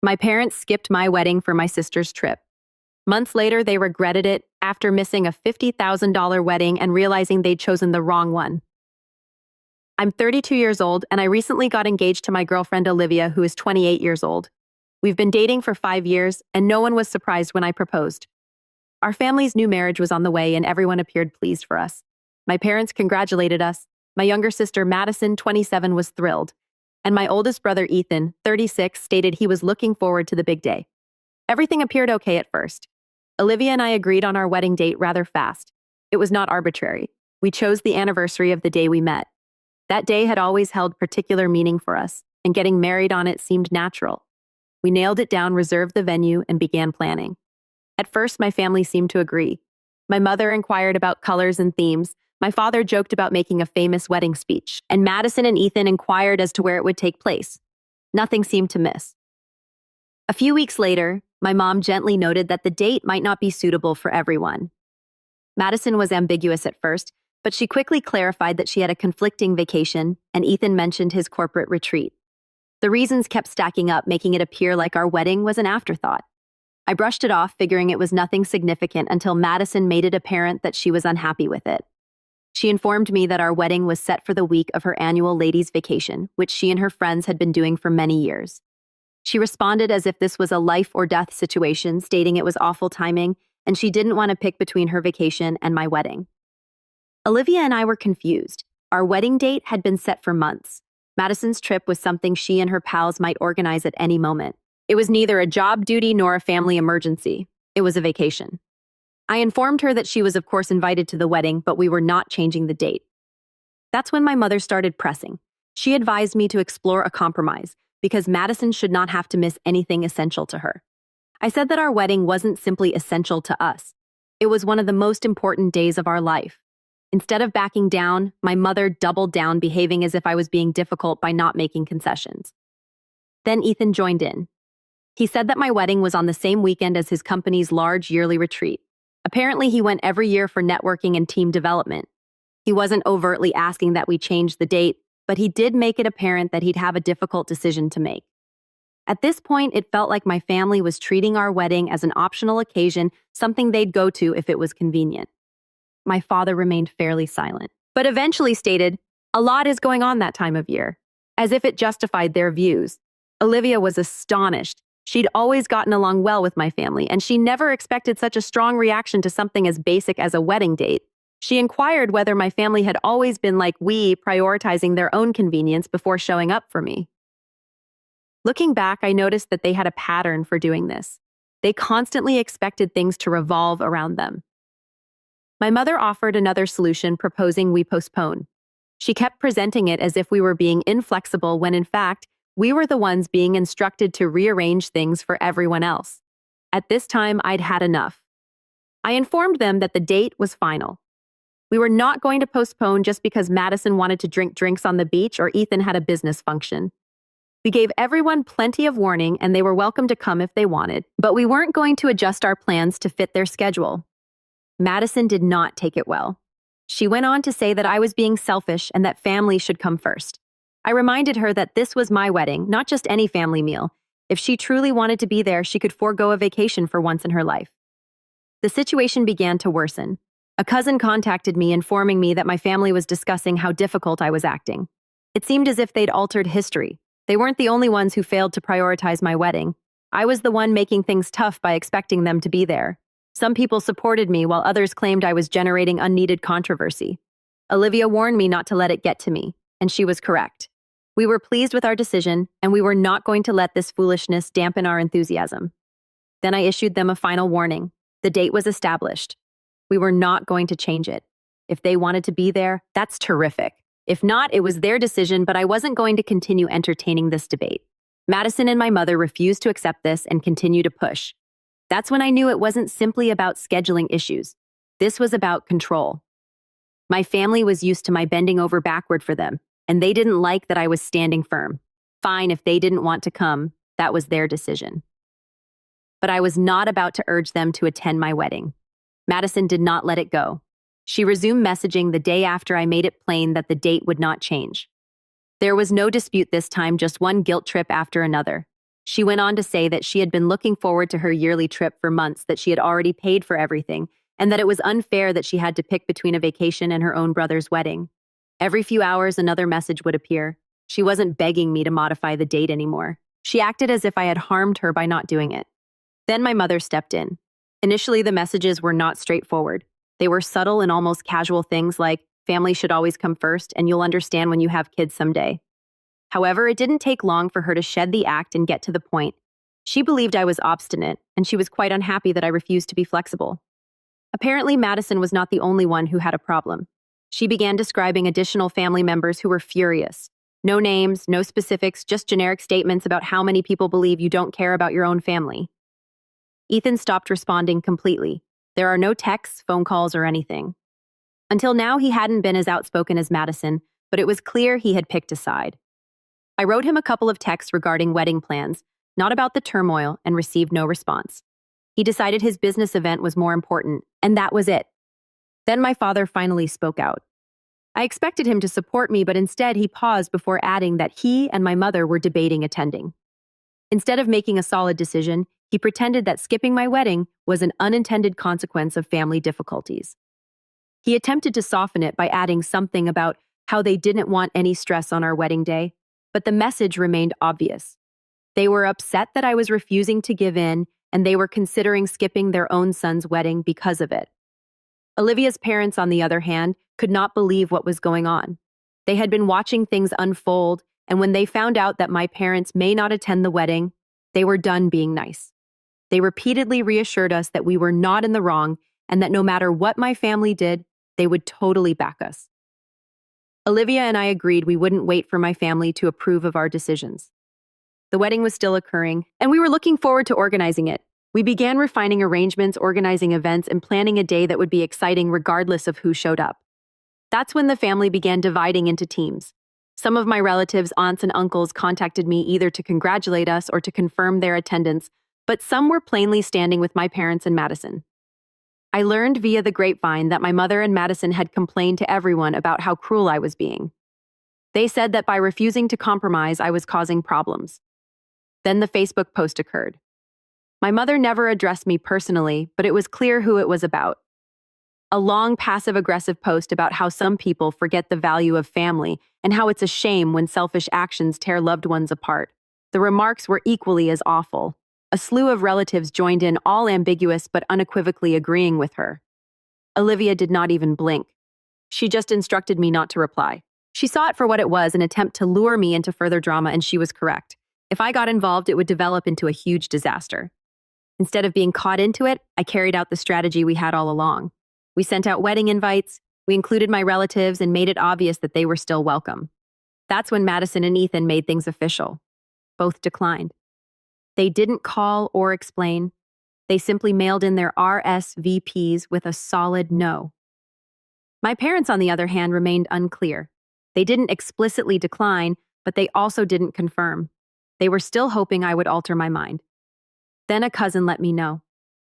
My parents skipped my wedding for my sister's trip. Months later, they regretted it after missing a $50,000 wedding and realizing they'd chosen the wrong one. I'm 32 years old, and I recently got engaged to my girlfriend Olivia, who is 28 years old. We've been dating for 5 years, and no one was surprised when I proposed. Our family's new marriage was on the way, and everyone appeared pleased for us. My parents congratulated us. My younger sister, Madison, 27, was thrilled. And my oldest brother, Ethan, 36, stated he was looking forward to the big day. Everything appeared okay at first. Olivia and I agreed on our wedding date rather fast. It was not arbitrary. We chose the anniversary of the day we met. That day had always held particular meaning for us, and getting married on it seemed natural. We nailed it down, reserved the venue, and began planning. At first, my family seemed to agree. My mother inquired about colors and themes. My father joked about making a famous wedding speech, and Madison and Ethan inquired as to where it would take place. Nothing seemed to miss. A few weeks later, my mom gently noted that the date might not be suitable for everyone. Madison was ambiguous at first, but she quickly clarified that she had a conflicting vacation, and Ethan mentioned his corporate retreat. The reasons kept stacking up, making it appear like our wedding was an afterthought. I brushed it off, figuring it was nothing significant until Madison made it apparent that she was unhappy with it. She informed me that our wedding was set for the week of her annual ladies' vacation, which she and her friends had been doing for many years. She responded as if this was a life or death situation, stating it was awful timing, and she didn't want to pick between her vacation and my wedding. Olivia and I were confused. Our wedding date had been set for months. Madison's trip was something she and her pals might organize at any moment. It was neither a job duty nor a family emergency. It was a vacation. I informed her that she was of course invited to the wedding, but we were not changing the date. That's when my mother started pressing. She advised me to explore a compromise, because Madison should not have to miss anything essential to her. I said that our wedding wasn't simply essential to us. It was one of the most important days of our life. Instead of backing down, my mother doubled down, behaving as if I was being difficult by not making concessions. Then Ethan joined in. He said that my wedding was on the same weekend as his company's large yearly retreat. Apparently, he went every year for networking and team development. He wasn't overtly asking that we change the date, but he did make it apparent that he'd have a difficult decision to make. At this point, it felt like my family was treating our wedding as an optional occasion, something they'd go to if it was convenient. My father remained fairly silent, but eventually stated, "A lot is going on that time of year," as if it justified their views. Olivia was astonished. She'd always gotten along well with my family, and she never expected such a strong reaction to something as basic as a wedding date. She inquired whether my family had always been like we, prioritizing their own convenience before showing up for me. Looking back, I noticed that they had a pattern for doing this. They constantly expected things to revolve around them. My mother offered another solution, proposing we postpone. She kept presenting it as if we were being inflexible when in fact, we were the ones being instructed to rearrange things for everyone else. At this time, I'd had enough. I informed them that the date was final. We were not going to postpone just because Madison wanted to drink drinks on the beach or Ethan had a business function. We gave everyone plenty of warning and they were welcome to come if they wanted, but we weren't going to adjust our plans to fit their schedule. Madison did not take it well. She went on to say that I was being selfish and that family should come first. I reminded her that this was my wedding, not just any family meal. If she truly wanted to be there, she could forego a vacation for once in her life. The situation began to worsen. A cousin contacted me, informing me that my family was discussing how difficult I was acting. It seemed as if they'd altered history. They weren't the only ones who failed to prioritize my wedding. I was the one making things tough by expecting them to be there. Some people supported me, while others claimed I was generating unneeded controversy. Olivia warned me not to let it get to me, and she was correct. We were pleased with our decision, and we were not going to let this foolishness dampen our enthusiasm. Then I issued them a final warning. The date was established. We were not going to change it. If they wanted to be there, that's terrific. If not, it was their decision, but I wasn't going to continue entertaining this debate. Madison and my mother refused to accept this and continue to push. That's when I knew it wasn't simply about scheduling issues. This was about control. My family was used to my bending over backward for them, and they didn't like that I was standing firm. Fine, if they didn't want to come, that was their decision. But I was not about to urge them to attend my wedding. Madison did not let it go. She resumed messaging the day after I made it plain that the date would not change. There was no dispute this time, just one guilt trip after another. She went on to say that she had been looking forward to her yearly trip for months, that she had already paid for everything, and that it was unfair that she had to pick between a vacation and her own brother's wedding. Every few hours, another message would appear. She wasn't begging me to modify the date anymore. She acted as if I had harmed her by not doing it. Then my mother stepped in. Initially, the messages were not straightforward. They were subtle and almost casual things like, family should always come first, and you'll understand when you have kids someday. However, it didn't take long for her to shed the act and get to the point. She believed I was obstinate, and she was quite unhappy that I refused to be flexible. Apparently, Madison was not the only one who had a problem. She began describing additional family members who were furious. No names, no specifics, just generic statements about how many people believe you don't care about your own family. Ethan stopped responding completely. There are no texts, phone calls, or anything. Until now, he hadn't been as outspoken as Madison, but it was clear he had picked a side. I wrote him a couple of texts regarding wedding plans, not about the turmoil, and received no response. He decided his business event was more important, and that was it. Then my father finally spoke out. I expected him to support me, but instead he paused before adding that he and my mother were debating attending. Instead of making a solid decision, he pretended that skipping my wedding was an unintended consequence of family difficulties. He attempted to soften it by adding something about how they didn't want any stress on our wedding day, but the message remained obvious. They were upset that I was refusing to give in, and they were considering skipping their own son's wedding because of it. Olivia's parents, on the other hand, could not believe what was going on. They had been watching things unfold, and when they found out that my parents may not attend the wedding, they were done being nice. They repeatedly reassured us that we were not in the wrong and that no matter what my family did, they would totally back us. Olivia and I agreed we wouldn't wait for my family to approve of our decisions. The wedding was still occurring, and we were looking forward to organizing it. We began refining arrangements, organizing events, and planning a day that would be exciting regardless of who showed up. That's when the family began dividing into teams. Some of my relatives, aunts, and uncles contacted me either to congratulate us or to confirm their attendance, but some were plainly standing with my parents and Madison. I learned via the grapevine that my mother and Madison had complained to everyone about how cruel I was being. They said that by refusing to compromise, I was causing problems. Then the Facebook post occurred. My mother never addressed me personally, but it was clear who it was about. A long passive-aggressive post about how some people forget the value of family and how it's a shame when selfish actions tear loved ones apart. The remarks were equally as awful. A slew of relatives joined in, all ambiguous but unequivocally agreeing with her. Olivia did not even blink. She just instructed me not to reply. She saw it for what it was, an attempt to lure me into further drama, and she was correct. If I got involved, it would develop into a huge disaster. Instead of being caught into it, I carried out the strategy we had all along. We sent out wedding invites, we included my relatives, and made it obvious that they were still welcome. That's when Madison and Ethan made things official. Both declined. They didn't call or explain. They simply mailed in their RSVPs with a solid no. My parents, on the other hand, remained unclear. They didn't explicitly decline, but they also didn't confirm. They were still hoping I would alter my mind. Then a cousin let me know.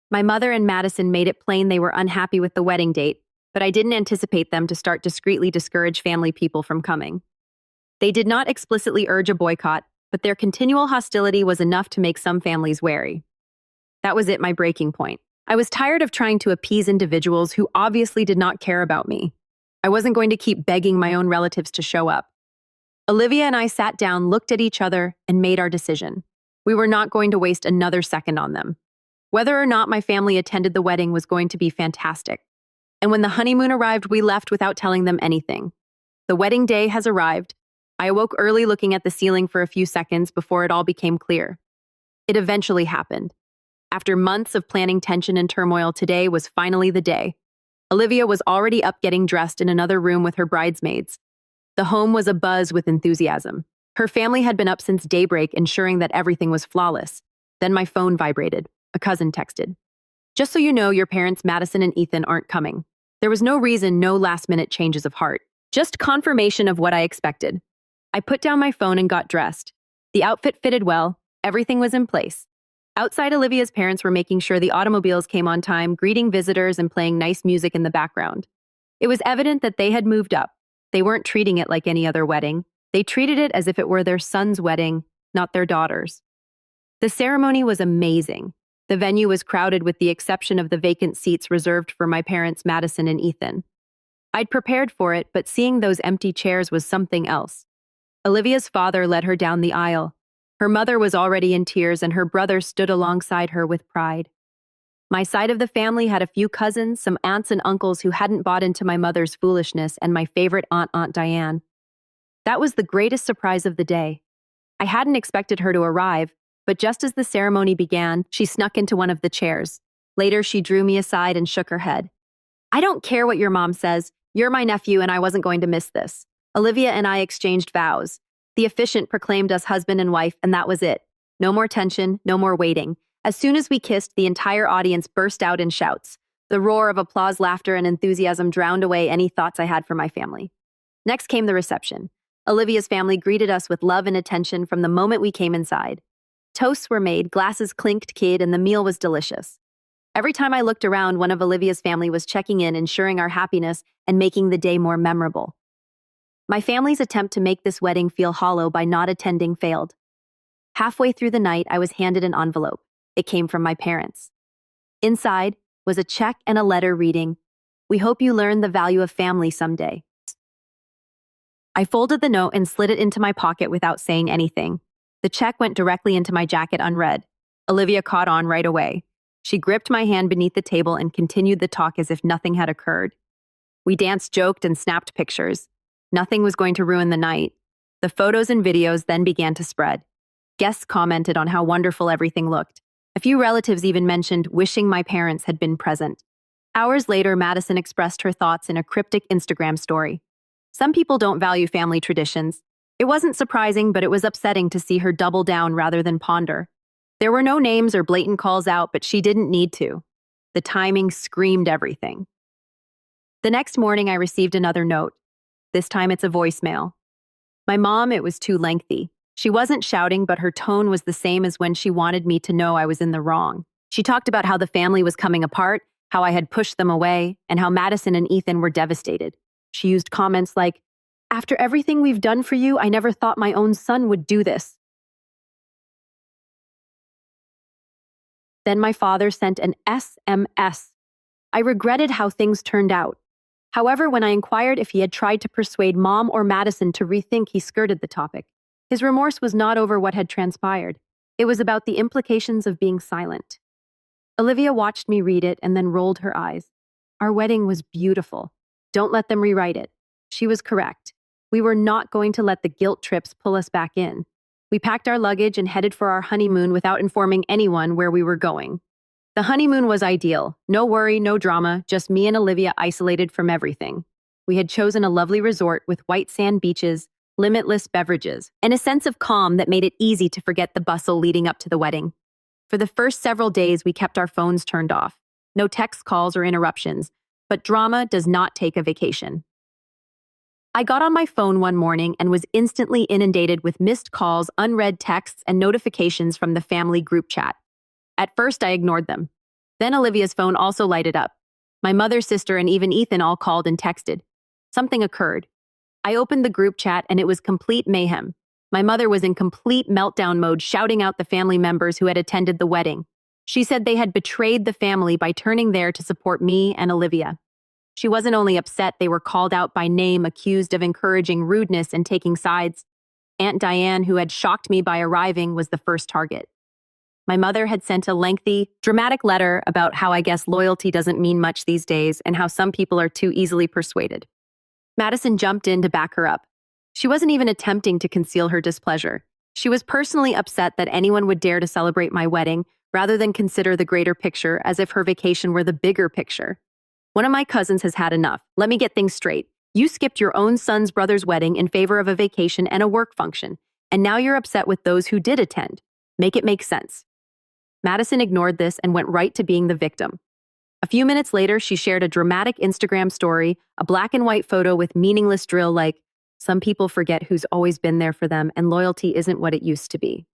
My mother and Madison made it plain they were unhappy with the wedding date, but I didn't anticipate them to start discreetly discourage family people from coming. They did not explicitly urge a boycott, but their continual hostility was enough to make some families wary. That was my breaking point. I was tired of trying to appease individuals who obviously did not care about me. I wasn't going to keep begging my own relatives to show up. Olivia and I sat down, looked at each other, and made our decision. We were not going to waste another second on them. Whether or not my family attended the wedding was going to be fantastic. And when the honeymoon arrived, we left without telling them anything. The wedding day has arrived. I awoke early looking at the ceiling for a few seconds before it all became clear. It eventually happened. After months of planning tension and turmoil, today was finally the day. Olivia was already up getting dressed in another room with her bridesmaids. The home was abuzz with enthusiasm. Her family had been up since daybreak, ensuring that everything was flawless. Then my phone vibrated. A cousin texted. "Just so you know, your parents, Madison and Ethan, aren't coming." There was no reason, no last-minute changes of heart. Just confirmation of what I expected. I put down my phone and got dressed. The outfit fitted well. Everything was in place. Outside, Olivia's parents were making sure the automobiles came on time, greeting visitors and playing nice music in the background. It was evident that they had moved up. They weren't treating it like any other wedding. They treated it as if it were their son's wedding, not their daughter's. The ceremony was amazing. The venue was crowded with the exception of the vacant seats reserved for my parents, Madison and Ethan. I'd prepared for it, but seeing those empty chairs was something else. Olivia's father led her down the aisle. Her mother was already in tears, and her brother stood alongside her with pride. My side of the family had a few cousins, some aunts and uncles who hadn't bought into my mother's foolishness, and my favorite aunt, Aunt Diane. That was the greatest surprise of the day. I hadn't expected her to arrive, but just as the ceremony began, she snuck into one of the chairs. Later, she drew me aside and shook her head. "I don't care what your mom says. You're my nephew, and I wasn't going to miss this." Olivia and I exchanged vows. The officiant proclaimed us husband and wife, and that was it. No more tension, no more waiting. As soon as we kissed, the entire audience burst out in shouts. The roar of applause, laughter, and enthusiasm drowned away any thoughts I had for my family. Next came the reception. Olivia's family greeted us with love and attention from the moment we came inside. Toasts were made, glasses clinked, and the meal was delicious. Every time I looked around, one of Olivia's family was checking in, ensuring our happiness and making the day more memorable. My family's attempt to make this wedding feel hollow by not attending failed. Halfway through the night, I was handed an envelope. It came from my parents. Inside was a check and a letter reading, "We hope you learn the value of family someday." I folded the note and slid it into my pocket without saying anything. The check went directly into my jacket unread. Olivia caught on right away. She gripped my hand beneath the table and continued the talk as if nothing had occurred. We danced, joked, and snapped pictures. Nothing was going to ruin the night. The photos and videos then began to spread. Guests commented on how wonderful everything looked. A few relatives even mentioned wishing my parents had been present. Hours later, Madison expressed her thoughts in a cryptic Instagram story. "Some people don't value family traditions." It wasn't surprising, but it was upsetting to see her double down rather than ponder. There were no names or blatant calls out, but she didn't need to. The timing screamed everything. The next morning, I received another note. This time it's a voicemail. My mom, it was too lengthy. She wasn't shouting, but her tone was the same as when she wanted me to know I was in the wrong. She talked about how the family was coming apart, how I had pushed them away, and how Madison and Ethan were devastated. She used comments like, "After everything we've done for you, I never thought my own son would do this." Then my father sent an SMS. I regretted how things turned out. However, when I inquired if he had tried to persuade Mom or Madison to rethink, he skirted the topic. His remorse was not over what had transpired. It was about the implications of being silent. Olivia watched me read it and then rolled her eyes. Our wedding was beautiful. Don't let them rewrite it. She was correct. We were not going to let the guilt trips pull us back in. We packed our luggage and headed for our honeymoon without informing anyone where we were going. The honeymoon was ideal. No worry, no drama, just me and Olivia isolated from everything. We had chosen a lovely resort with white sand beaches, limitless beverages, and a sense of calm that made it easy to forget the bustle leading up to the wedding. For the first several days, we kept our phones turned off. No text calls or interruptions, but drama does not take a vacation. I got on my phone one morning and was instantly inundated with missed calls, unread texts, and notifications from the family group chat. At first, I ignored them. Then Olivia's phone also lighted up. My mother, sister, and even Ethan all called and texted. Something occurred. I opened the group chat and it was complete mayhem. My mother was in complete meltdown mode, shouting out the family members who had attended the wedding. She said they had betrayed the family by turning there to support me and Olivia. She wasn't only upset, they were called out by name, accused of encouraging rudeness and taking sides. Aunt Diane, who had shocked me by arriving, was the first target. My mother had sent a lengthy, dramatic letter about how I guess loyalty doesn't mean much these days and how some people are too easily persuaded. Madison jumped in to back her up. She wasn't even attempting to conceal her displeasure. She was personally upset that anyone would dare to celebrate my wedding rather than consider the greater picture as if her vacation were the bigger picture. One of my cousins has had enough. Let me get things straight. You skipped your own son's brother's wedding in favor of a vacation and a work function, and now you're upset with those who did attend. Make it make sense. Madison ignored this and went right to being the victim. A few minutes later, she shared a dramatic Instagram story, a black and white photo with meaningless drill like, "Some people forget who's always been there for them, and loyalty isn't what it used to be."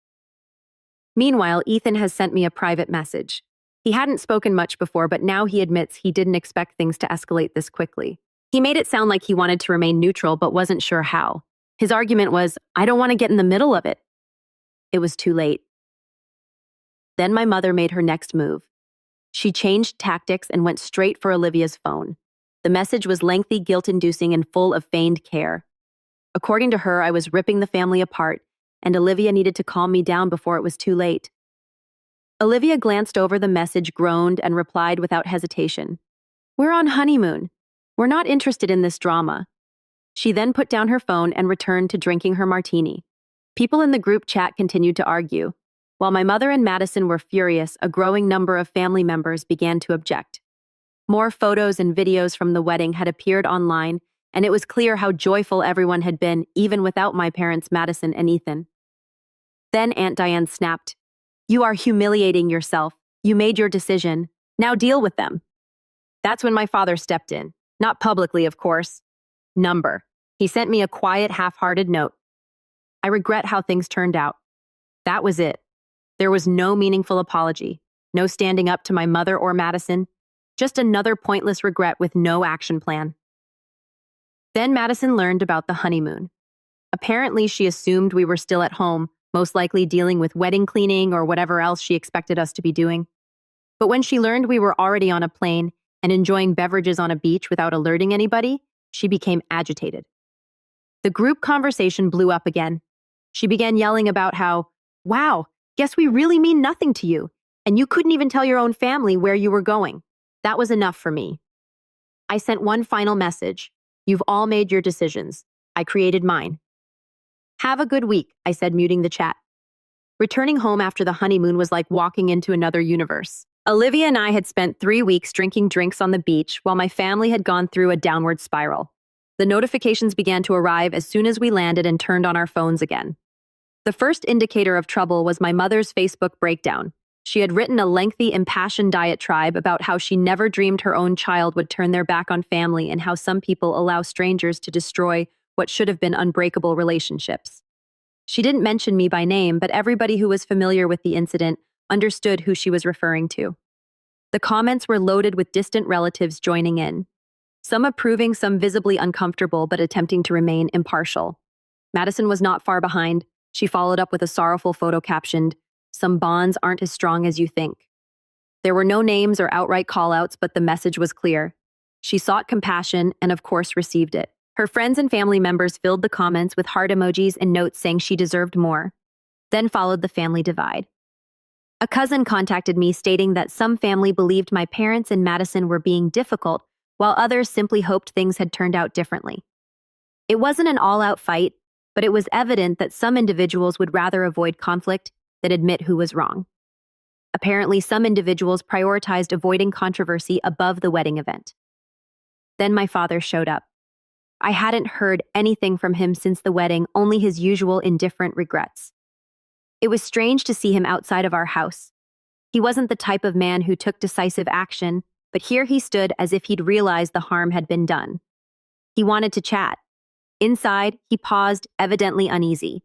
Meanwhile, Ethan has sent me a private message. He hadn't spoken much before, but now he admits he didn't expect things to escalate this quickly. He made it sound like he wanted to remain neutral but wasn't sure how. His argument was, "I don't want to get in the middle of it." It was too late. Then my mother made her next move. She changed tactics and went straight for Olivia's phone. The message was lengthy, guilt-inducing, and full of feigned care. According to her, I was ripping the family apart, and Olivia needed to calm me down before it was too late. Olivia glanced over the message, groaned, and replied without hesitation. "We're on honeymoon. We're not interested in this drama." She then put down her phone and returned to drinking her martini. People in the group chat continued to argue. While my mother and Madison were furious, a growing number of family members began to object. More photos and videos from the wedding had appeared online, and it was clear how joyful everyone had been, even without my parents, Madison and Ethan. Then Aunt Diane snapped, "You are humiliating yourself. You made your decision. Now deal with them." That's when my father stepped in. Not publicly, of course. Number. He sent me a quiet, half-hearted note. "I regret how things turned out." That was it. There was no meaningful apology, no standing up to my mother or Madison, just another pointless regret with no action plan. Then Madison learned about the honeymoon. Apparently, she assumed we were still at home, most likely dealing with wedding cleaning or whatever else she expected us to be doing. But when she learned we were already on a plane and enjoying beverages on a beach without alerting anybody, she became agitated. The group conversation blew up again. She began yelling about how, "Wow, guess we really mean nothing to you, and you couldn't even tell your own family where you were going." That was enough for me. I sent one final message. "You've all made your decisions. I created mine." "Have a good week," I said, muting the chat. Returning home after the honeymoon was like walking into another universe. Olivia and I had spent 3 weeks drinking drinks on the beach while my family had gone through a downward spiral. The notifications began to arrive as soon as we landed and turned on our phones again. The first indicator of trouble was my mother's Facebook breakdown. She had written a lengthy, impassioned diatribe about how she never dreamed her own child would turn their back on family and how some people allow strangers to destroy what should have been unbreakable relationships. She didn't mention me by name, but everybody who was familiar with the incident understood who she was referring to. The comments were loaded with distant relatives joining in, some approving, some visibly uncomfortable but attempting to remain impartial. Madison was not far behind. She followed up with a sorrowful photo captioned, "Some bonds aren't as strong as you think." There were no names or outright callouts, but the message was clear. She sought compassion and, of course, received it. Her friends and family members filled the comments with heart emojis and notes saying she deserved more. Then followed the family divide. A cousin contacted me stating that some family believed my parents and Madison were being difficult, while others simply hoped things had turned out differently. It wasn't an all-out fight, but it was evident that some individuals would rather avoid conflict than admit who was wrong. Apparently, some individuals prioritized avoiding controversy above the wedding event. Then my father showed up. I hadn't heard anything from him since the wedding, only his usual indifferent regrets. It was strange to see him outside of our house. He wasn't the type of man who took decisive action, but here he stood as if he'd realized the harm had been done. He wanted to chat. Inside, he paused, evidently uneasy.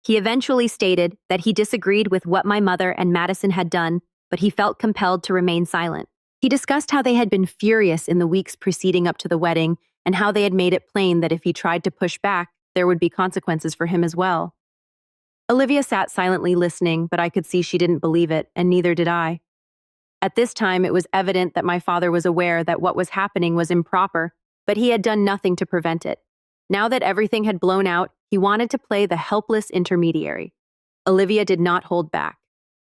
He eventually stated that he disagreed with what my mother and Madison had done, but he felt compelled to remain silent. He discussed how they had been furious in the weeks preceding up to the wedding and how they had made it plain that if he tried to push back, there would be consequences for him as well. Olivia sat silently listening, but I could see she didn't believe it, and neither did I. At this time, it was evident that my father was aware that what was happening was improper, but he had done nothing to prevent it. Now that everything had blown out, he wanted to play the helpless intermediary. Olivia did not hold back.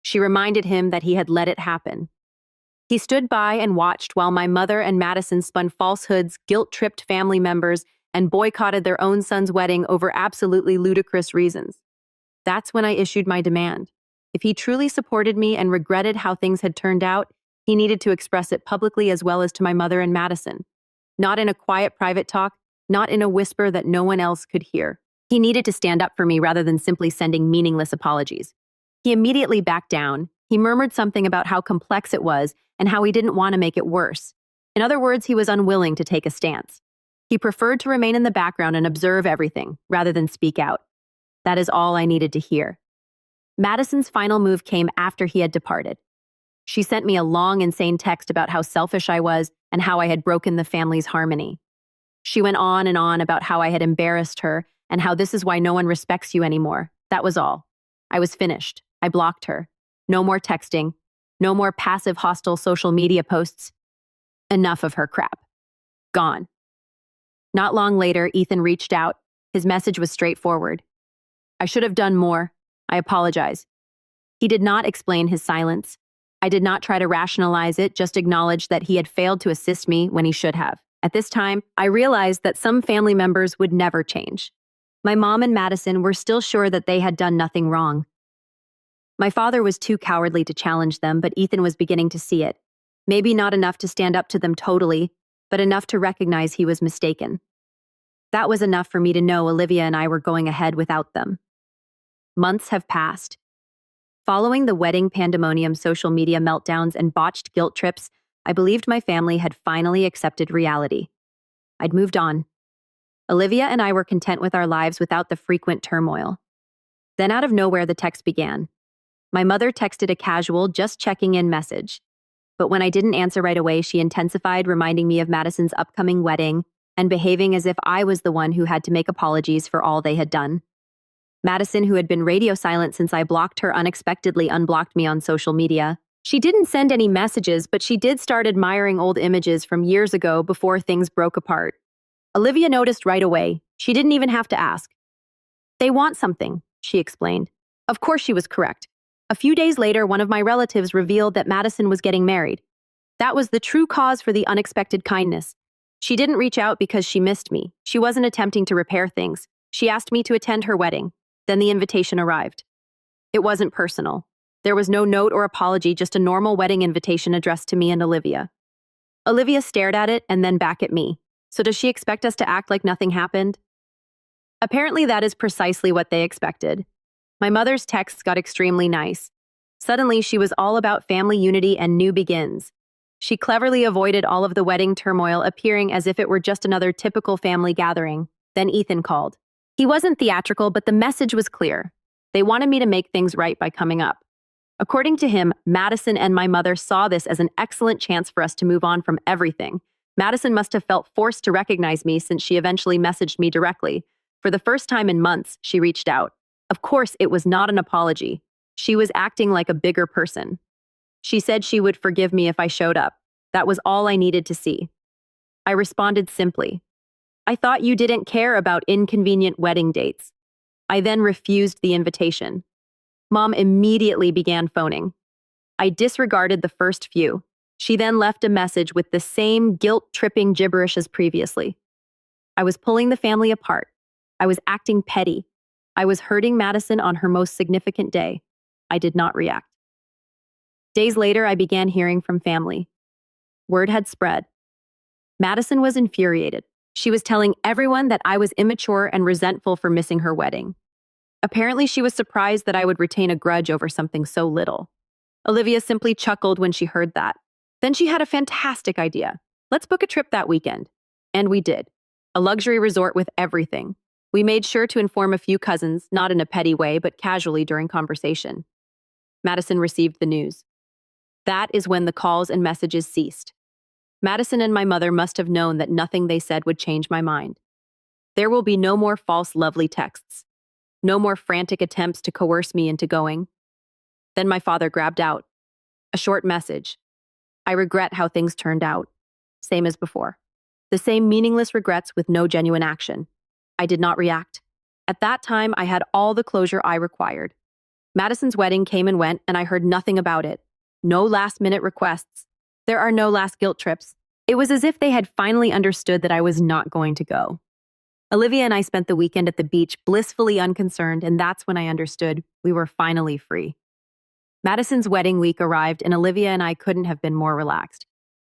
She reminded him that he had let it happen. He stood by and watched while my mother and Madison spun falsehoods, guilt-tripped family members, and boycotted their own son's wedding over absolutely ludicrous reasons. That's when I issued my demand. If he truly supported me and regretted how things had turned out, he needed to express it publicly as well as to my mother and Madison. Not in a quiet private talk, not in a whisper that no one else could hear. He needed to stand up for me rather than simply sending meaningless apologies. He immediately backed down. He murmured something about how complex it was and how he didn't want to make it worse. In other words, he was unwilling to take a stance. He preferred to remain in the background and observe everything, rather than speak out. That is all I needed to hear. Madison's final move came after he had departed. She sent me a long, insane text about how selfish I was and how I had broken the family's harmony. She went on and on about how I had embarrassed her and how this is why no one respects you anymore. That was all. I was finished. I blocked her. No more texting. No more passive hostile social media posts. Enough of her crap. Gone. Not long later, Ethan reached out. His message was straightforward. I should have done more. I apologize. He did not explain his silence. I did not try to rationalize it, just acknowledge that he had failed to assist me when he should have. At this time, I realized that some family members would never change. My mom and Madison were still sure that they had done nothing wrong. My father was too cowardly to challenge them, but Ethan was beginning to see it. Maybe not enough to stand up to them totally, but enough to recognize he was mistaken. That was enough for me to know Olivia and I were going ahead without them. Months have passed. Following the wedding pandemonium, social media meltdowns, and botched guilt trips, I believed my family had finally accepted reality. I'd moved on. Olivia and I were content with our lives without the frequent turmoil. Then out of nowhere, the text began. My mother texted a casual, just checking in message. But when I didn't answer right away, she intensified, reminding me of Madison's upcoming wedding and behaving as if I was the one who had to make apologies for all they had done. Madison, who had been radio silent since I blocked her, unexpectedly unblocked me on social media. She didn't send any messages, but she did start admiring old images from years ago before things broke apart. Olivia noticed right away. She didn't even have to ask. They want something, she explained. Of course she was correct. A few days later, one of my relatives revealed that Madison was getting married. That was the true cause for the unexpected kindness. She didn't reach out because she missed me. She wasn't attempting to repair things. She asked me to attend her wedding. Then the invitation arrived. It wasn't personal. There was no note or apology, just a normal wedding invitation addressed to me and Olivia. Olivia stared at it and then back at me. So does she expect us to act like nothing happened? Apparently that is precisely what they expected. My mother's texts got extremely nice. Suddenly, she was all about family unity and new begins. She cleverly avoided all of the wedding turmoil, appearing as if it were just another typical family gathering. Then Ethan called. He wasn't theatrical, but the message was clear. They wanted me to make things right by coming up. According to him, Madison and my mother saw this as an excellent chance for us to move on from everything. Madison must have felt forced to recognize me since she eventually messaged me directly. For the first time in months, she reached out. Of course, it was not an apology. She was acting like a bigger person. She said she would forgive me if I showed up. That was all I needed to see. I responded simply. I thought you didn't care about inconvenient wedding dates. I then refused the invitation. Mom immediately began phoning. I disregarded the first few. She then left a message with the same guilt-tripping gibberish as previously. I was pulling the family apart. I was acting petty. I was hurting Madison on her most significant day. I did not react. Days later, I began hearing from family. Word had spread. Madison was infuriated. She was telling everyone that I was immature and resentful for missing her wedding. Apparently, she was surprised that I would retain a grudge over something so little. Olivia simply chuckled when she heard that. Then she had a fantastic idea. Let's book a trip that weekend. And we did. A luxury resort with everything. We made sure to inform a few cousins, not in a petty way, but casually during conversation. Madison received the news. That is when the calls and messages ceased. Madison and my mother must have known that nothing they said would change my mind. There will be no more false lovely texts. No more frantic attempts to coerce me into going. Then my father grabbed out. A short message. I regret how things turned out. Same as before. The same meaningless regrets with no genuine action. I did not react. At that time, I had all the closure I required. Madison's wedding came and went, and I heard nothing about it. No last-minute requests. There are no last guilt trips. It was as if they had finally understood that I was not going to go. Olivia and I spent the weekend at the beach, blissfully unconcerned, and that's when I understood we were finally free. Madison's wedding week arrived, and Olivia and I couldn't have been more relaxed.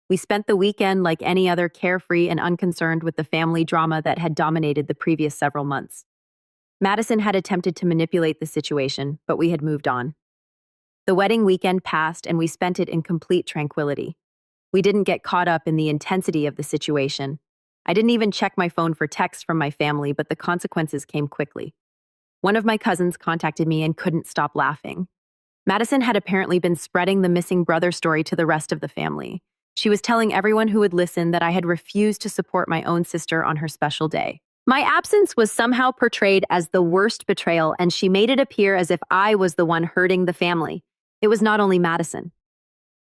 We spent the weekend like any other, carefree and unconcerned with the family drama that had dominated the previous several months. Madison had attempted to manipulate the situation, but we had moved on. The wedding weekend passed, and we spent it in complete tranquility. We didn't get caught up in the intensity of the situation. I didn't even check my phone for texts from my family, but the consequences came quickly. One of my cousins contacted me and couldn't stop laughing. Madison had apparently been spreading the missing brother story to the rest of the family. She was telling everyone who would listen that I had refused to support my own sister on her special day. My absence was somehow portrayed as the worst betrayal, and she made it appear as if I was the one hurting the family. It was not only Madison.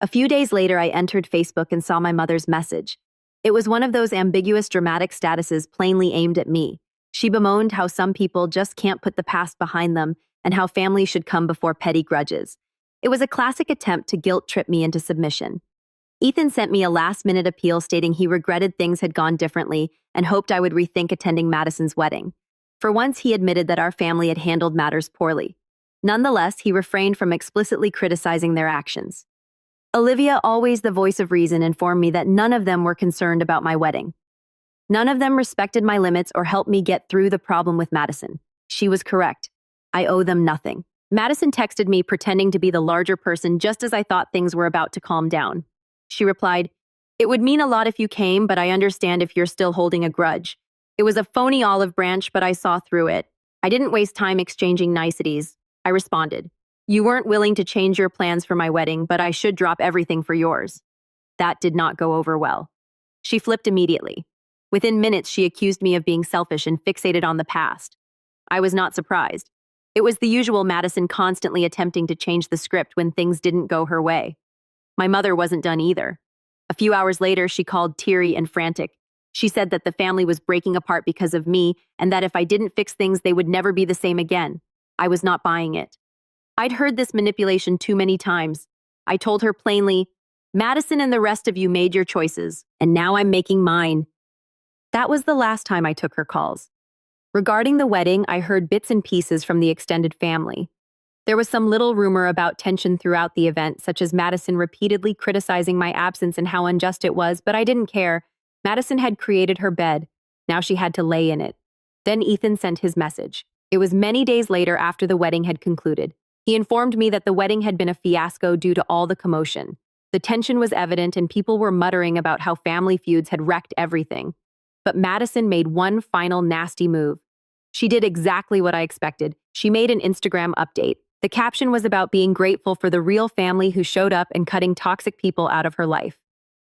A few days later, I entered Facebook and saw my mother's message. It was one of those ambiguous dramatic statuses plainly aimed at me. She bemoaned how some people just can't put the past behind them and how family should come before petty grudges. It was a classic attempt to guilt-trip me into submission. Ethan sent me a last-minute appeal stating he regretted things had gone differently and hoped I would rethink attending Madison's wedding. For once, he admitted that our family had handled matters poorly. Nonetheless, he refrained from explicitly criticizing their actions. Olivia, always the voice of reason, informed me that none of them were concerned about my wedding. None of them respected my limits or helped me get through the problem with Madison. She was correct. I owe them nothing. Madison texted me pretending to be the larger person just as I thought things were about to calm down. She replied, "It would mean a lot if you came, but I understand if you're still holding a grudge. It was a phony olive branch, but I saw through it. I didn't waste time exchanging niceties." I responded, "You weren't willing to change your plans for my wedding, but I should drop everything for yours." That did not go over well. She flipped immediately. Within minutes, she accused me of being selfish and fixated on the past. I was not surprised. It was the usual Madison constantly attempting to change the script when things didn't go her way. My mother wasn't done either. A few hours later, she called teary and frantic. She said that the family was breaking apart because of me and that if I didn't fix things, they would never be the same again. I was not buying it. I'd heard this manipulation too many times. I told her plainly, "Madison and the rest of you made your choices, and now I'm making mine." That was the last time I took her calls. Regarding the wedding, I heard bits and pieces from the extended family. There was some little rumor about tension throughout the event, such as Madison repeatedly criticizing my absence and how unjust it was, but I didn't care. Madison had created her bed. Now she had to lay in it. Then Ethan sent his message. It was many days later after the wedding had concluded. He informed me that the wedding had been a fiasco due to all the commotion. The tension was evident and people were muttering about how family feuds had wrecked everything. But Madison made one final nasty move. She did exactly what I expected. She made an Instagram update. The caption was about being grateful for the real family who showed up and cutting toxic people out of her life.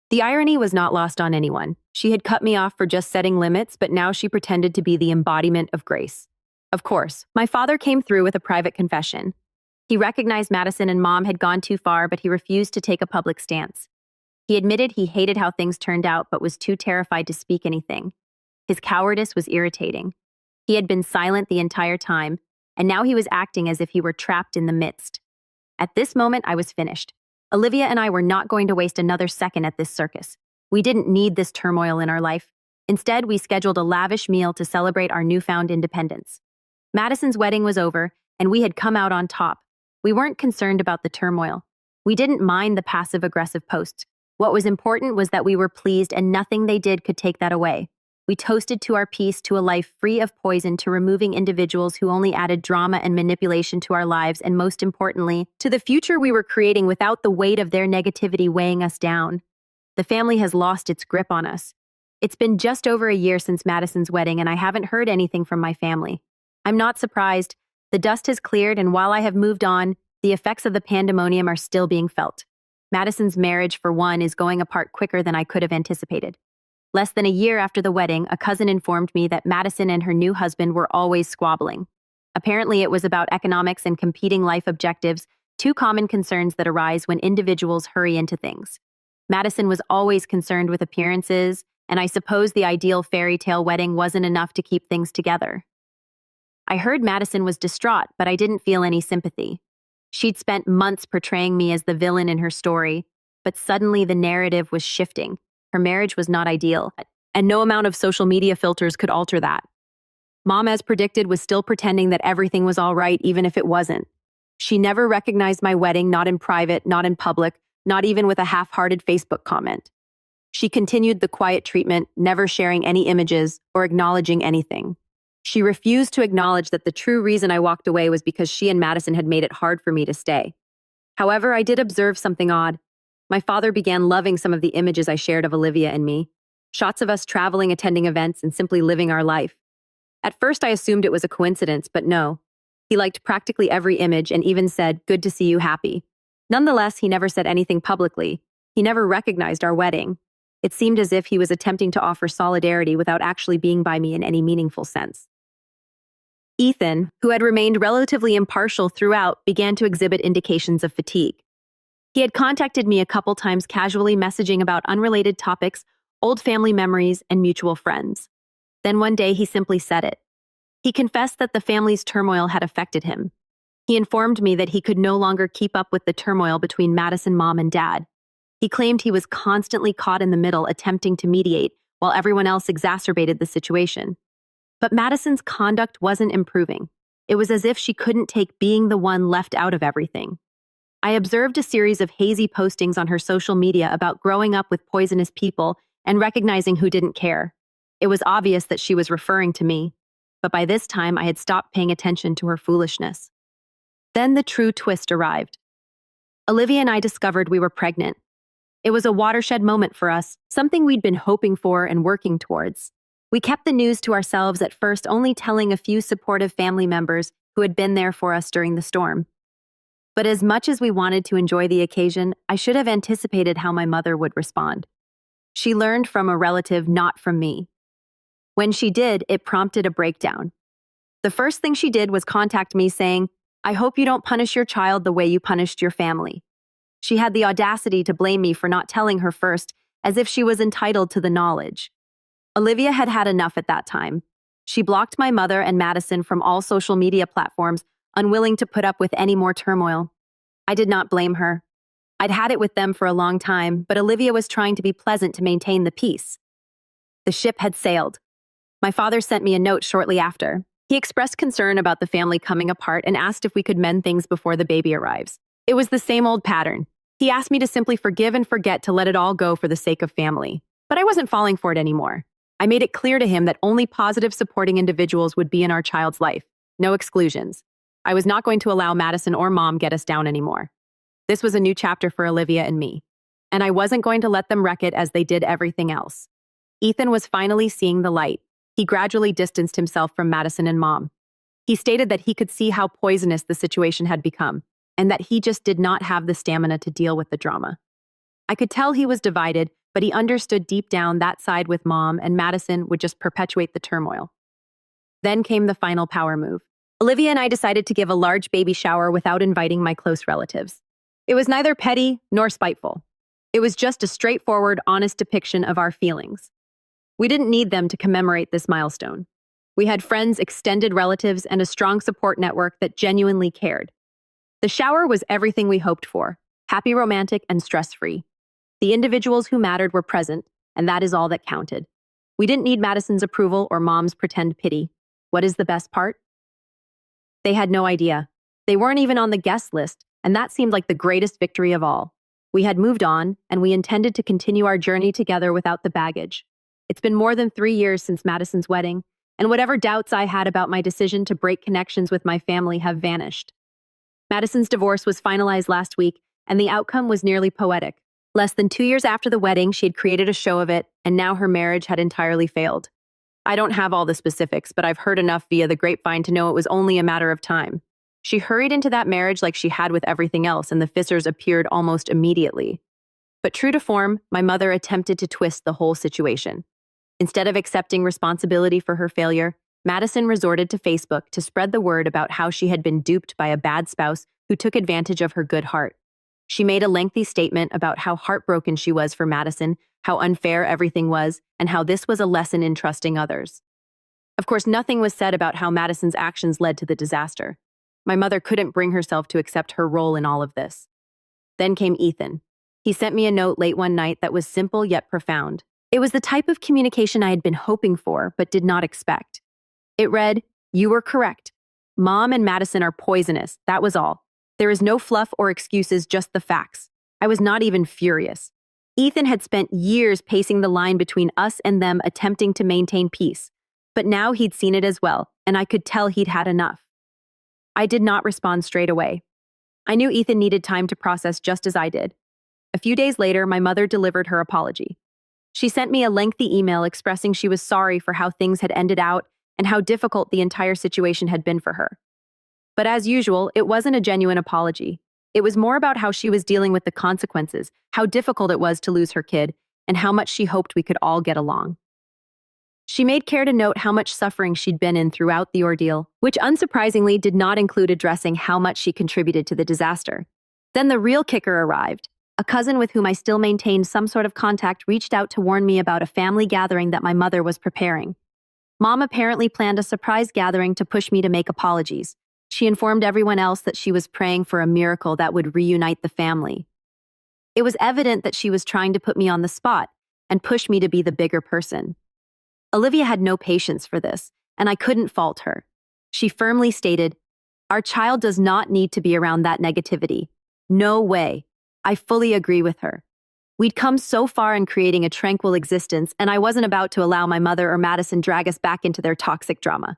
The irony was not lost on anyone. She had cut me off for just setting limits, but now she pretended to be the embodiment of grace. Of course, my father came through with a private confession. He recognized Madison and Mom had gone too far, but he refused to take a public stance. He admitted he hated how things turned out, but was too terrified to speak anything. His cowardice was irritating. He had been silent the entire time, and now he was acting as if he were trapped in the midst. At this moment, I was finished. Olivia and I were not going to waste another second at this circus. We didn't need this turmoil in our life. Instead, we scheduled a lavish meal to celebrate our newfound independence. Madison's wedding was over, and we had come out on top. We weren't concerned about the turmoil. We didn't mind the passive-aggressive posts. What was important was that we were pleased, and nothing they did could take that away. We toasted to our peace, to a life free of poison, to removing individuals who only added drama and manipulation to our lives, and most importantly, to the future we were creating without the weight of their negativity weighing us down. The family has lost its grip on us. It's been just over a year since Madison's wedding, and I haven't heard anything from my family. I'm not surprised. The dust has cleared, and while I have moved on, the effects of the pandemonium are still being felt. Madison's marriage, for one, is going apart quicker than I could have anticipated. Less than a year after the wedding, a cousin informed me that Madison and her new husband were always squabbling. Apparently, it was about economics and competing life objectives, two common concerns that arise when individuals hurry into things. Madison was always concerned with appearances, and I suppose the ideal fairy tale wedding wasn't enough to keep things together. I heard Madison was distraught, but I didn't feel any sympathy. She'd spent months portraying me as the villain in her story, but suddenly the narrative was shifting. Her marriage was not ideal, and no amount of social media filters could alter that. Mom, as predicted, was still pretending that everything was all right, even if it wasn't. She never recognized my wedding, not in private, not in public, not even with a half-hearted Facebook comment. She continued the quiet treatment, never sharing any images or acknowledging anything. She refused to acknowledge that the true reason I walked away was because she and Madison had made it hard for me to stay. However, I did observe something odd. My father began loving some of the images I shared of Olivia and me. Shots of us traveling, attending events, and simply living our life. At first, I assumed it was a coincidence, but no. He liked practically every image and even said, "Good to see you happy." Nonetheless, he never said anything publicly. He never recognized our wedding. It seemed as if he was attempting to offer solidarity without actually being by me in any meaningful sense. Ethan, who had remained relatively impartial throughout, began to exhibit indications of fatigue. He had contacted me a couple times, casually messaging about unrelated topics, old family memories, and mutual friends. Then one day he simply said it. He confessed that the family's turmoil had affected him. He informed me that he could no longer keep up with the turmoil between Madison mom and dad. He claimed he was constantly caught in the middle, attempting to mediate, while everyone else exacerbated the situation. But Madison's conduct wasn't improving. It was as if she couldn't take being the one left out of everything. I observed a series of hazy postings on her social media about growing up with poisonous people and recognizing who didn't care. It was obvious that she was referring to me, but by this time I had stopped paying attention to her foolishness. Then the true twist arrived. Olivia and I discovered we were pregnant. It was a watershed moment for us, something we'd been hoping for and working towards. We kept the news to ourselves at first, only telling a few supportive family members who had been there for us during the storm. But as much as we wanted to enjoy the occasion, I should have anticipated how my mother would respond. She learned from a relative, not from me. When she did, it prompted a breakdown. The first thing she did was contact me saying, "I hope you don't punish your child the way you punished your family." She had the audacity to blame me for not telling her first, as if she was entitled to the knowledge. Olivia had had enough at that time. She blocked my mother and Madison from all social media platforms, unwilling to put up with any more turmoil. I did not blame her. I'd had it with them for a long time, but Olivia was trying to be pleasant to maintain the peace. The ship had sailed. My father sent me a note shortly after. He expressed concern about the family coming apart and asked if we could mend things before the baby arrives. It was the same old pattern. He asked me to simply forgive and forget, to let it all go for the sake of family. But I wasn't falling for it anymore. I made it clear to him that only positive, supporting individuals would be in our child's life. No exclusions. I was not going to allow Madison or Mom get us down anymore. This was a new chapter for Olivia and me, and I wasn't going to let them wreck it as they did everything else. Ethan was finally seeing the light. He gradually distanced himself from Madison and Mom. He stated that he could see how poisonous the situation had become, and that he just did not have the stamina to deal with the drama. I could tell he was divided, but he understood deep down that side with Mom and Madison would just perpetuate the turmoil. Then came the final power move. Olivia and I decided to give a large baby shower without inviting my close relatives. It was neither petty nor spiteful. It was just a straightforward, honest depiction of our feelings. We didn't need them to commemorate this milestone. We had friends, extended relatives, and a strong support network that genuinely cared. The shower was everything we hoped for: happy, romantic, and stress-free. The individuals who mattered were present, and that is all that counted. We didn't need Madison's approval or Mom's pretend pity. What is the best part? They had no idea. They weren't even on the guest list, and that seemed like the greatest victory of all. We had moved on, and we intended to continue our journey together without the baggage. It's been more than 3 years since Madison's wedding, and whatever doubts I had about my decision to break connections with my family have vanished. Madison's divorce was finalized last week, and the outcome was nearly poetic. Less than 2 years after the wedding, she had created a show of it, and now her marriage had entirely failed. I don't have all the specifics, but I've heard enough via the grapevine to know it was only a matter of time. She hurried into that marriage like she had with everything else, and the fissures appeared almost immediately. But true to form, my mother attempted to twist the whole situation. Instead of accepting responsibility for her failure, Madison resorted to Facebook to spread the word about how she had been duped by a bad spouse who took advantage of her good heart. She made a lengthy statement about how heartbroken she was for Madison, how unfair everything was, and how this was a lesson in trusting others. Of course, nothing was said about how Madison's actions led to the disaster. My mother couldn't bring herself to accept her role in all of this. Then came Ethan. He sent me a note late one night that was simple yet profound. It was the type of communication I had been hoping for but did not expect. It read, "You were correct. Mom and Madison are poisonous, that was all. There is no fluff or excuses, just the facts." I was not even furious. Ethan had spent years pacing the line between us and them, attempting to maintain peace. But now he'd seen it as well, and I could tell he'd had enough. I did not respond straight away. I knew Ethan needed time to process just as I did. A few days later, my mother delivered her apology. She sent me a lengthy email expressing she was sorry for how things had ended out and how difficult the entire situation had been for her. But as usual, it wasn't a genuine apology. It was more about how she was dealing with the consequences, how difficult it was to lose her kid, and how much she hoped we could all get along. She made care to note how much suffering she'd been in throughout the ordeal, which unsurprisingly did not include addressing how much she contributed to the disaster. Then the real kicker arrived. A cousin with whom I still maintained some sort of contact reached out to warn me about a family gathering that my mother was preparing. Mom apparently planned a surprise gathering to push me to make apologies. She informed everyone else that she was praying for a miracle that would reunite the family. It was evident that she was trying to put me on the spot and push me to be the bigger person. Olivia had no patience for this, and I couldn't fault her. She firmly stated, "Our child does not need to be around that negativity. No way." I fully agree with her. We'd come so far in creating a tranquil existence, and I wasn't about to allow my mother or Madison drag us back into their toxic drama.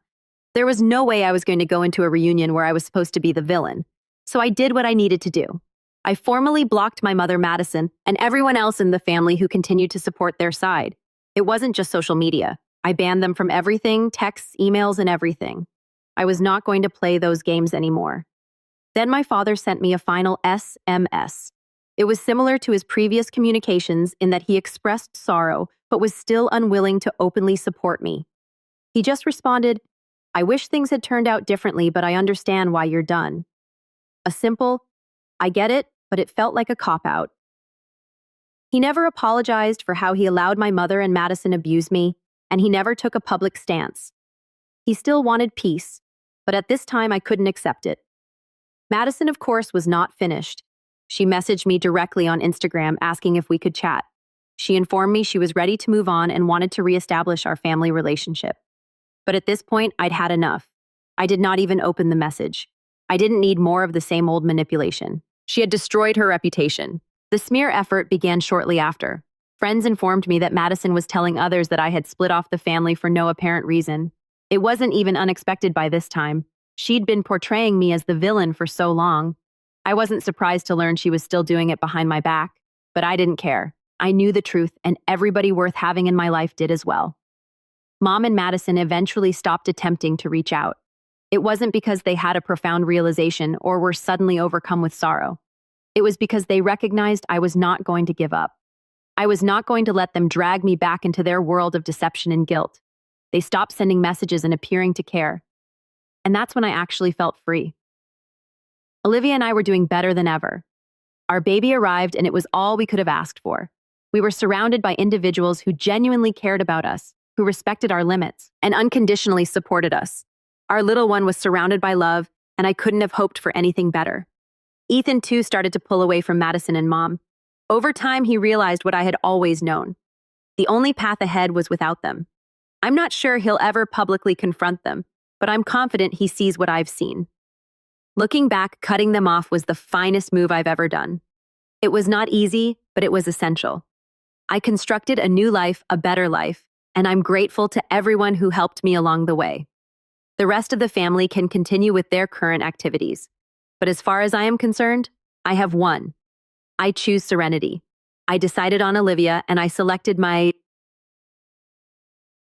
There was no way I was going to go into a reunion where I was supposed to be the villain. So I did what I needed to do. I formally blocked my mother, Madison, and everyone else in the family who continued to support their side. It wasn't just social media. I banned them from everything, texts, emails, and everything. I was not going to play those games anymore. Then my father sent me a final SMS. It was similar to his previous communications in that he expressed sorrow, but was still unwilling to openly support me. He just responded, "I wish things had turned out differently, but I understand why you're done." A simple, "I get it," but it felt like a cop-out. He never apologized for how he allowed my mother and Madison abuse me, and he never took a public stance. He still wanted peace, but at this time I couldn't accept it. Madison, of course, was not finished. She messaged me directly on Instagram asking if we could chat. She informed me she was ready to move on and wanted to reestablish our family relationship. But at this point, I'd had enough. I did not even open the message. I didn't need more of the same old manipulation. She had destroyed her reputation. The smear effort began shortly after. Friends informed me that Madison was telling others that I had split off the family for no apparent reason. It wasn't even unexpected by this time. She'd been portraying me as the villain for so long. I wasn't surprised to learn she was still doing it behind my back, but I didn't care. I knew the truth, and everybody worth having in my life did as well. Mom and Madison eventually stopped attempting to reach out. It wasn't because they had a profound realization or were suddenly overcome with sorrow. It was because they recognized I was not going to give up. I was not going to let them drag me back into their world of deception and guilt. They stopped sending messages and appearing to care. And that's when I actually felt free. Olivia and I were doing better than ever. Our baby arrived, and it was all we could have asked for. We were surrounded by individuals who genuinely cared about us, who respected our limits, and unconditionally supported us. Our little one was surrounded by love, and I couldn't have hoped for anything better. Ethan, too, started to pull away from Madison and Mom. Over time, he realized what I had always known. The only path ahead was without them. I'm not sure he'll ever publicly confront them, but I'm confident he sees what I've seen. Looking back, cutting them off was the finest move I've ever done. It was not easy, but it was essential. I constructed a new life, a better life, and I'm grateful to everyone who helped me along the way. The rest of the family can continue with their current activities. But as far as I am concerned, I have won. I choose serenity. I decided on Olivia, and I selected my